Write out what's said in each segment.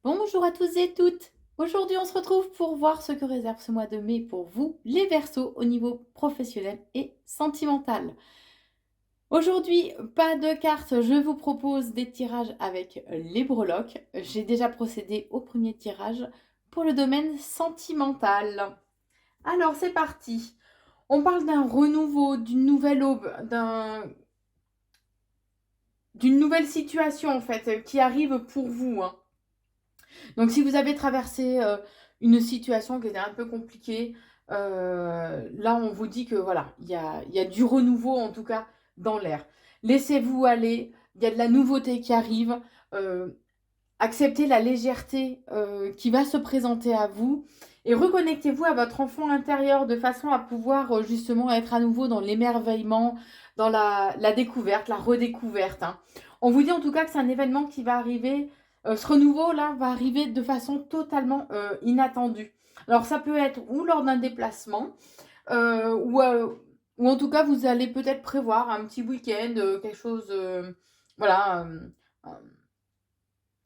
Bonjour à tous et toutes. Aujourd'hui, on se retrouve pour voir ce que réserve ce mois de mai pour vous, les Verseaux, au niveau professionnel et sentimental. Aujourd'hui, pas de cartes, je vous propose des tirages avec les breloques. J'ai déjà procédé au premier tirage pour le domaine sentimental. Alors, c'est parti. On parle d'un renouveau, d'une nouvelle aube, d'une nouvelle situation en fait qui arrive pour vous, hein. Donc, si vous avez traversé une situation qui était un peu compliquée, là, on vous dit que voilà, il y a du renouveau en tout cas dans l'air. Laissez-vous aller, il y a de la nouveauté qui arrive. euh, Acceptez la légèreté qui va se présenter à vous et reconnectez-vous à votre enfant intérieur de façon à pouvoir justement être à nouveau dans l'émerveillement, dans la découverte, la redécouverte, hein. On vous dit en tout cas que c'est un événement qui va arriver, ce renouveau-là va arriver de façon totalement inattendue. Alors ça peut être ou lors d'un déplacement, ou en tout cas vous allez peut-être prévoir un petit week-end, quelque chose, voilà. Euh,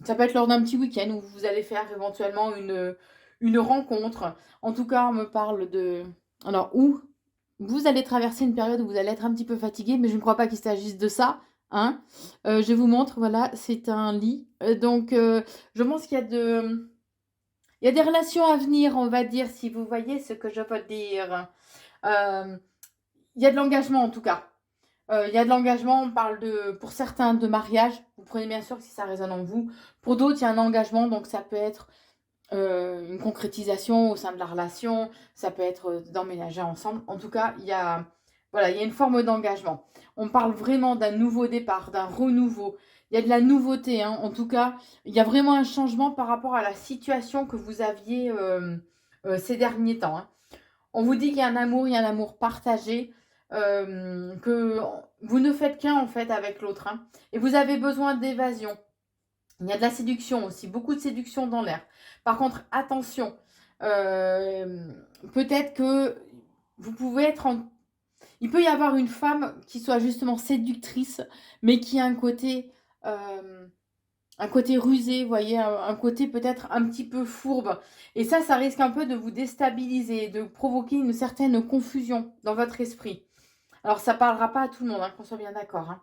Ça peut être lors d'un petit week-end où vous allez faire éventuellement une rencontre. En tout cas, on me parle de... Alors, où vous allez traverser une période où vous allez être un petit peu fatigué, mais je ne crois pas qu'il s'agisse de ça, hein. Je vous montre, voilà, c'est un lit. Je pense qu'il y a il y a des relations à venir, on va dire, si vous voyez ce que je veux dire. Euh, il y a de l'engagement, en tout cas. Il y a de l'engagement, on parle pour certains de mariage, vous prenez bien sûr si ça résonne en vous. Pour d'autres, il y a un engagement, donc ça peut être une concrétisation au sein de la relation, ça peut être d'emménager ensemble. En tout cas, voilà, il y a une forme d'engagement. On parle vraiment d'un nouveau départ, d'un renouveau. Il y a de la nouveauté, hein. En tout cas, il y a vraiment un changement par rapport à la situation que vous aviez ces derniers temps, hein. On vous dit qu'il y a un amour, il y a un amour partagé, que vous ne faites qu'un en fait avec l'autre, hein. Et vous avez besoin d'évasion. Il y a de la séduction aussi, beaucoup de séduction dans l'air. Par contre, attention, euh, peut-être que vous pouvez être en... Il peut y avoir une femme qui soit justement séductrice, mais qui a un côté rusé, vous voyez, un côté peut-être un petit peu fourbe. Et ça risque un peu de vous déstabiliser, de provoquer une certaine confusion dans votre esprit. Alors, ça parlera pas à tout le monde, hein, qu'on soit bien d'accord, hein.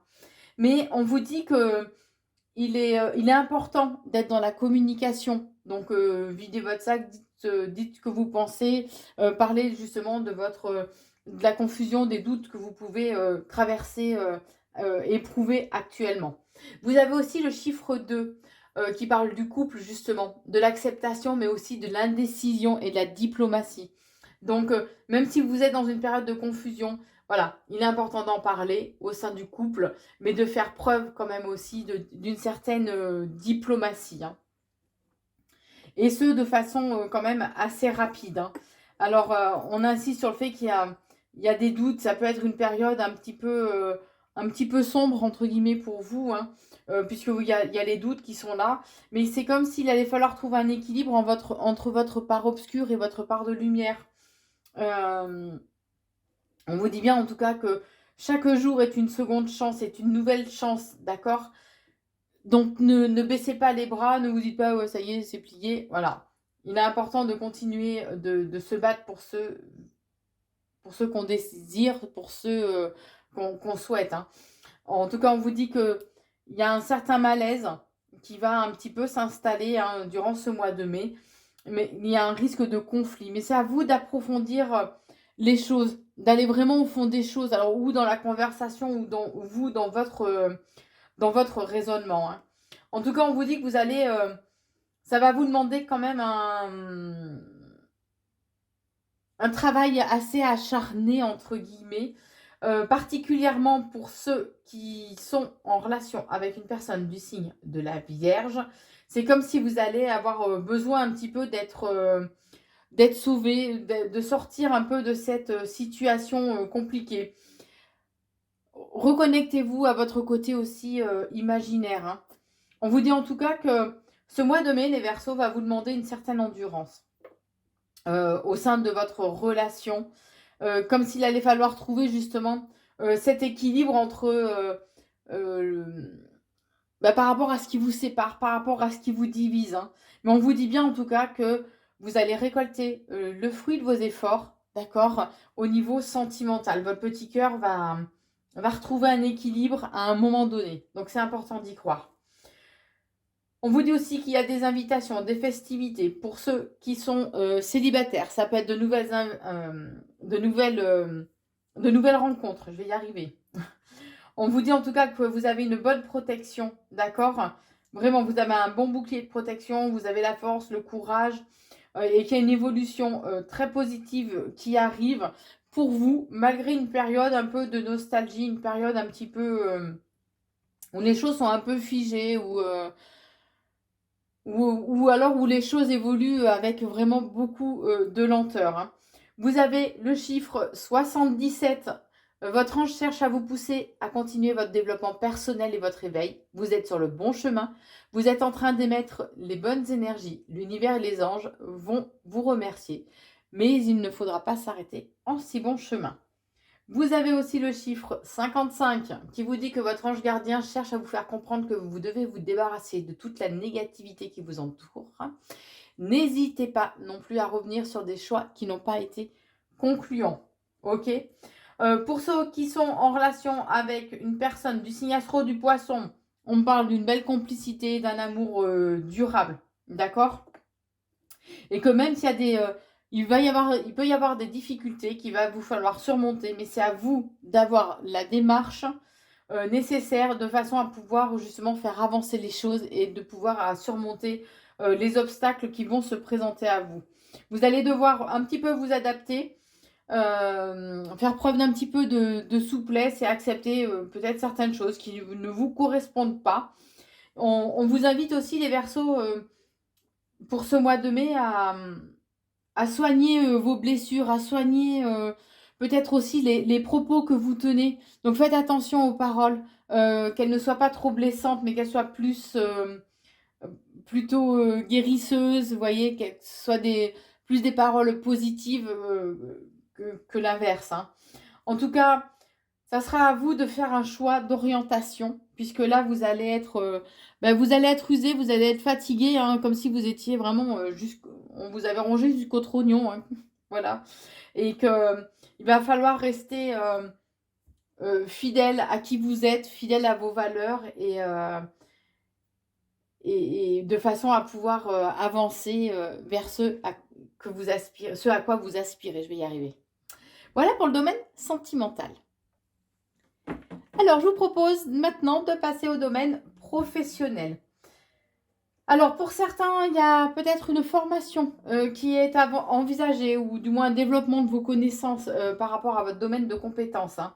Mais on vous dit que il est important d'être dans la communication. Donc, videz votre sac, dites ce que vous pensez, parlez justement de la confusion, des doutes que vous pouvez traverser, éprouver actuellement. Vous avez aussi le chiffre 2 qui parle du couple, justement, de l'acceptation, mais aussi de l'indécision et de la diplomatie. Donc, même si vous êtes dans une période de confusion, voilà, il est important d'en parler au sein du couple, mais de faire preuve quand même aussi d'une certaine diplomatie, hein. Et ce, de façon quand même assez rapide, hein. Alors, on insiste sur le fait il y a des doutes, ça peut être une période un petit peu sombre, entre guillemets, pour vous, hein, il y a les doutes qui sont là, mais c'est comme s'il allait falloir trouver un équilibre entre votre part obscure et votre part de lumière. Euh, on vous dit bien en tout cas que chaque jour est une seconde chance, est une nouvelle chance, d'accord? Donc ne baissez pas les bras, ne vous dites pas ouais, ça y est, c'est plié. Voilà. Il est important de continuer de se battre pour ceux qu'on désire, pour ceux qu'on souhaite, hein. En tout cas, on vous dit qu'il y a un certain malaise qui va un petit peu s'installer, hein, durant ce mois de mai. Mais il y a un risque de conflit. Mais c'est à vous d'approfondir les choses, d'aller vraiment au fond des choses. Alors, ou dans la conversation, ou vous, dans votre raisonnement, hein. En tout cas, on vous dit que ça va vous demander quand même un travail assez acharné, entre guillemets, particulièrement pour ceux qui sont en relation avec une personne du signe de la Vierge. C'est comme si vous allez avoir besoin un petit peu d'être sauvé, de sortir un peu de cette situation compliquée. Reconnectez-vous à votre côté aussi imaginaire, hein. On vous dit en tout cas que ce mois de mai, les Verseaux, va vous demander une certaine endurance au sein de votre relation, comme s'il allait falloir trouver justement cet équilibre entre bah, par rapport à ce qui vous sépare, par rapport à ce qui vous divise, hein. Mais on vous dit bien en tout cas que vous allez récolter le fruit de vos efforts, d'accord, au niveau sentimental. Votre petit cœur va retrouver un équilibre à un moment donné. Donc c'est important d'y croire. On vous dit aussi qu'il y a des invitations, des festivités pour ceux qui sont célibataires. Ça peut être de nouvelles rencontres. Je vais y arriver. On vous dit en tout cas que vous avez une bonne protection, d'accord? Vraiment, vous avez un bon bouclier de protection, vous avez la force, le courage, et qu'il y a une évolution très positive qui arrive pour vous, malgré une période un peu de nostalgie, une période un petit peu où les choses sont un peu figées, ou alors où les choses évoluent avec vraiment beaucoup de lenteur, hein. Vous avez le chiffre 77. Votre ange cherche à vous pousser à continuer votre développement personnel et votre éveil. Vous êtes sur le bon chemin. Vous êtes en train d'émettre les bonnes énergies. L'univers et les anges vont vous remercier. Mais il ne faudra pas s'arrêter en si bon chemin. Vous avez aussi le chiffre 55 qui vous dit que votre ange gardien cherche à vous faire comprendre que vous devez vous débarrasser de toute la négativité qui vous entoure. N'hésitez pas non plus à revenir sur des choix qui n'ont pas été concluants. Ok. Pour ceux qui sont en relation avec une personne du signe astro du poisson, on parle d'une belle complicité, d'un amour durable. D'accord? Et que même s'il y a il peut y avoir des difficultés qu'il va vous falloir surmonter, mais c'est à vous d'avoir la démarche nécessaire de façon à pouvoir justement faire avancer les choses et de pouvoir surmonter les obstacles qui vont se présenter à vous. Vous allez devoir un petit peu vous adapter, faire preuve d'un petit peu de souplesse et accepter peut-être certaines choses qui ne vous correspondent pas. On vous invite aussi les Verseaux pour ce mois de mai à soigner vos blessures, à soigner peut-être aussi les propos que vous tenez. Donc faites attention aux paroles, qu'elles ne soient pas trop blessantes, mais qu'elles soient plutôt guérisseuses, vous voyez, qu'elles soient plus des paroles positives que l'inverse, hein. En tout cas, ça sera à vous de faire un choix d'orientation, puisque là, vous allez être usé, vous allez être fatigué, hein, comme si vous étiez vraiment on vous avait rongé jusqu'au trognon, hein. Voilà. Et il va falloir rester fidèle à qui vous êtes, fidèle à vos valeurs et de façon à pouvoir avancer vers ce à quoi vous aspirez. Je vais y arriver. Voilà pour le domaine sentimental. Alors, je vous propose maintenant de passer au domaine professionnel. Alors, pour certains, il y a peut-être une formation qui est envisagée, ou du moins un développement de vos connaissances par rapport à votre domaine de compétences, hein.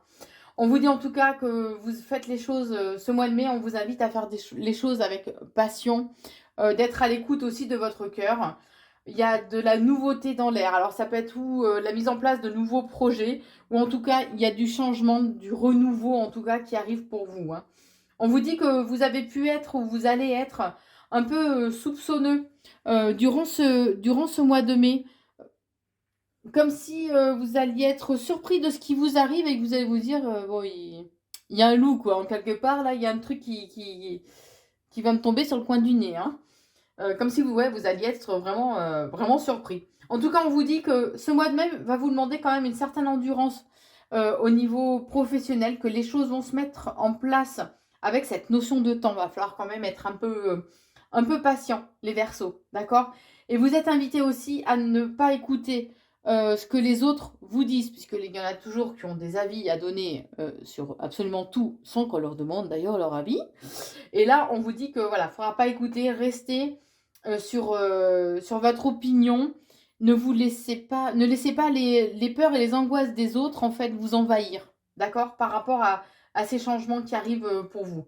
On vous dit en tout cas que vous faites les choses ce mois de mai, on vous invite à faire les choses avec passion, d'être à l'écoute aussi de votre cœur. Il y a de la nouveauté dans l'air. Alors ça peut être la mise en place de nouveaux projets, ou en tout cas il y a du changement, du renouveau en tout cas qui arrive pour vous, hein. On vous dit que vous avez pu être ou vous allez être un peu soupçonneux durant ce mois de mai. Comme si vous alliez être surpris de ce qui vous arrive et que vous allez vous dire bon, il y a un loup, quoi. En quelque part, là, il y a un truc qui va me tomber sur le coin du nez, hein. Comme si vous alliez être vraiment surpris. En tout cas, on vous dit que ce mois de mai va vous demander quand même une certaine endurance au niveau professionnel, que les choses vont se mettre en place avec cette notion de temps. Il va falloir quand même être un peu patient, les Verseaux, d'accord? Et vous êtes invités aussi à ne pas écouter ce que les autres vous disent, puisqu'il y en a toujours qui ont des avis à donner sur absolument tout, sans qu'on leur demande d'ailleurs leur avis. Et là, on vous dit que voilà, il ne faudra pas écouter, rester sur votre opinion. Ne laissez pas les peurs et les angoisses des autres en fait vous envahir, d'accord, par rapport à ces changements qui arrivent pour vous.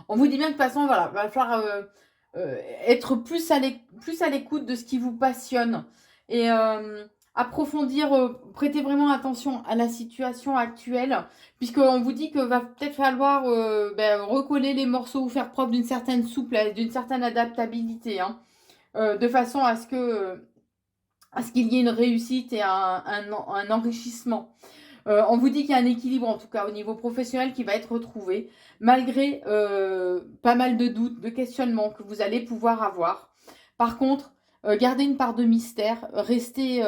On vous dit bien que de toute façon, voilà, il va falloir être plus à l'écoute de ce qui vous passionne et approfondir, prêter vraiment attention à la situation actuelle, puisqu'on vous dit que va peut-être falloir recoller les morceaux ou faire preuve d'une certaine souplesse, d'une certaine adaptabilité, hein, de façon à ce qu'il y ait une réussite et un enrichissement. On vous dit qu'il y a un équilibre, en tout cas, au niveau professionnel qui va être retrouvé, malgré pas mal de doutes, de questionnements que vous allez pouvoir avoir. Par contre, gardez une part de mystère, restez...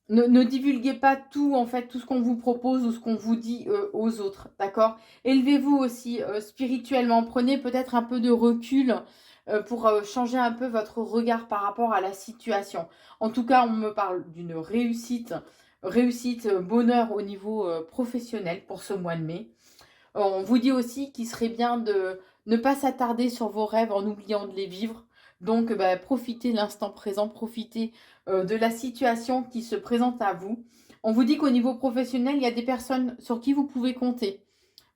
ne divulguez pas tout, en fait, tout ce qu'on vous propose ou ce qu'on vous dit aux autres, d'accord? Élevez-vous aussi spirituellement. Prenez peut-être un peu de recul pour changer un peu votre regard par rapport à la situation. En tout cas, on me parle d'une réussite, bonheur au niveau professionnel pour ce mois de mai. On vous dit aussi qu'il serait bien de ne pas s'attarder sur vos rêves en oubliant de les vivre. Donc, bah, profitez de l'instant présent, profitez de la situation qui se présente à vous. On vous dit qu'au niveau professionnel, il y a des personnes sur qui vous pouvez compter.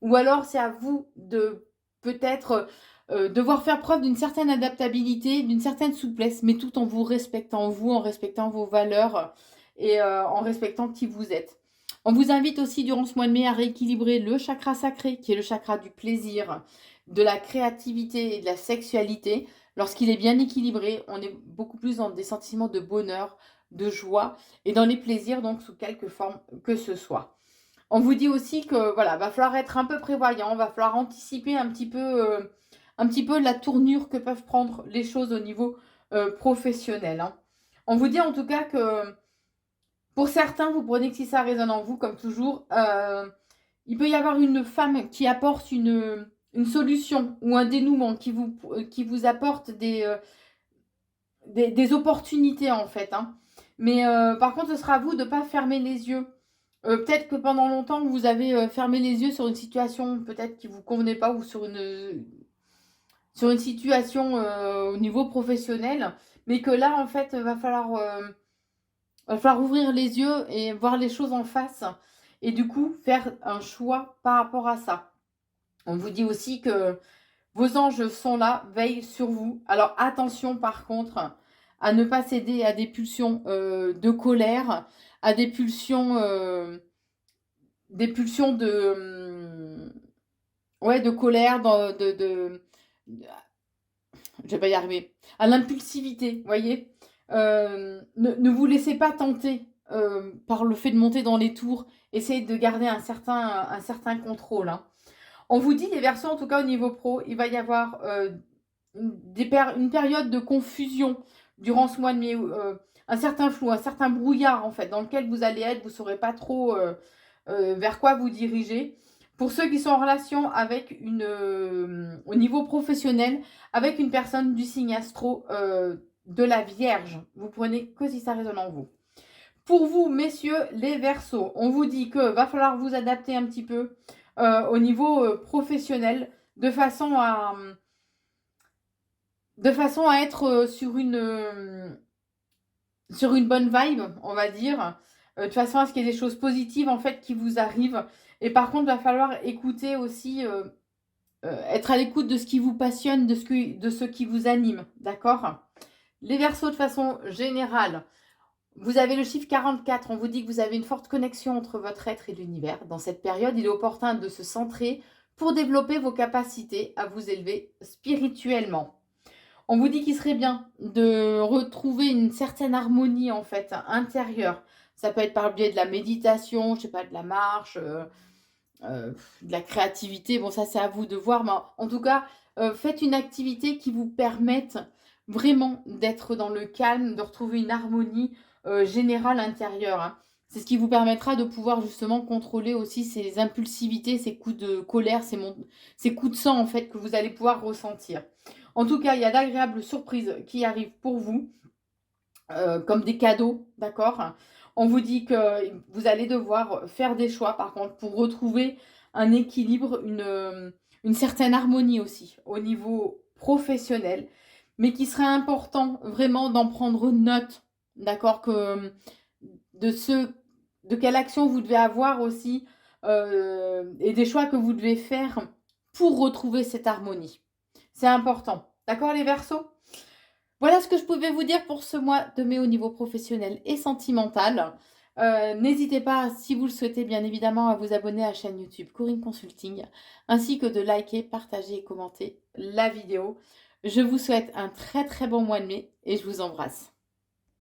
Ou alors, c'est à vous de peut-être devoir faire preuve d'une certaine adaptabilité, d'une certaine souplesse, mais tout en vous, en respectant vos valeurs et en respectant qui vous êtes. On vous invite aussi durant ce mois de mai à rééquilibrer le chakra sacré, qui est le chakra du plaisir, de la créativité et de la sexualité. Lorsqu'il est bien équilibré, on est beaucoup plus dans des sentiments de bonheur, de joie et dans les plaisirs, donc sous quelque forme que ce soit. On vous dit aussi que voilà, va falloir être un peu prévoyant, va falloir anticiper un petit peu la tournure que peuvent prendre les choses au niveau professionnel, hein. On vous dit en tout cas que pour certains, vous prenez que si ça résonne en vous, comme toujours, il peut y avoir une femme qui apporte une solution ou un dénouement qui vous apporte des opportunités en fait, hein. Mais par contre, ce sera à vous de ne pas fermer les yeux. Peut-être que pendant longtemps, vous avez fermé les yeux sur une situation peut-être qui ne vous convenait pas ou sur une situation au niveau professionnel, mais que là, en fait, va falloir ouvrir les yeux et voir les choses en face et du coup faire un choix par rapport à ça. On vous dit aussi que vos anges sont là, veillent sur vous. Alors attention par contre à ne pas céder à des pulsions de colère, à des pulsions ouais, de colère, je vais pas y arriver, à l'impulsivité, vous voyez. Ne vous laissez pas tenter par le fait de monter dans les tours. Essayez de garder un certain contrôle, hein. On vous dit, les Verseaux, en tout cas au niveau pro, il va y avoir une période de confusion durant ce mois de mai, un certain flou, un certain brouillard en fait, dans lequel vous allez être, vous ne saurez pas trop vers quoi vous diriger. Pour ceux qui sont en relation avec au niveau professionnel, avec une personne du signe astro de la Vierge, vous prenez que si ça résonne en vous. Pour vous, messieurs les Verseaux, on vous dit que va falloir vous adapter un petit peu au niveau professionnel de façon à être sur une bonne vibe, on va dire, de façon à ce qu'il y ait des choses positives en fait qui vous arrivent. Et par contre, il va falloir écouter aussi, être à l'écoute de ce qui vous passionne, de ce qui vous anime, d'accord? Les Verseaux, de façon générale, vous avez le chiffre 44, on vous dit que vous avez une forte connexion entre votre être et l'univers. Dans cette période, il est opportun de se centrer pour développer vos capacités à vous élever spirituellement. On vous dit qu'il serait bien de retrouver une certaine harmonie en fait intérieure. Ça peut être par le biais de la méditation, je sais pas, de la marche, de la créativité. Bon, ça c'est à vous de voir, mais en tout cas, faites une activité qui vous permette vraiment d'être dans le calme, de retrouver une harmonie générale intérieure, hein. C'est ce qui vous permettra de pouvoir justement contrôler aussi ces impulsivités, ces coups de colère, ces coups de sang en fait que vous allez pouvoir ressentir. En tout cas, il y a d'agréables surprises qui arrivent pour vous, comme des cadeaux, d'accord? On vous dit que vous allez devoir faire des choix, par contre, pour retrouver un équilibre, une certaine harmonie aussi au niveau professionnel, mais qui serait important vraiment d'en prendre note, d'accord? De quelle action vous devez avoir aussi et des choix que vous devez faire pour retrouver cette harmonie. C'est important. D'accord les Verseaux? Voilà ce que je pouvais vous dire pour ce mois de mai au niveau professionnel et sentimental. N'hésitez pas, si vous le souhaitez, bien évidemment, à vous abonner à la chaîne YouTube Corinne Consulting, ainsi que de liker, partager et commenter la vidéo. Je vous souhaite un très très bon mois de mai et je vous embrasse.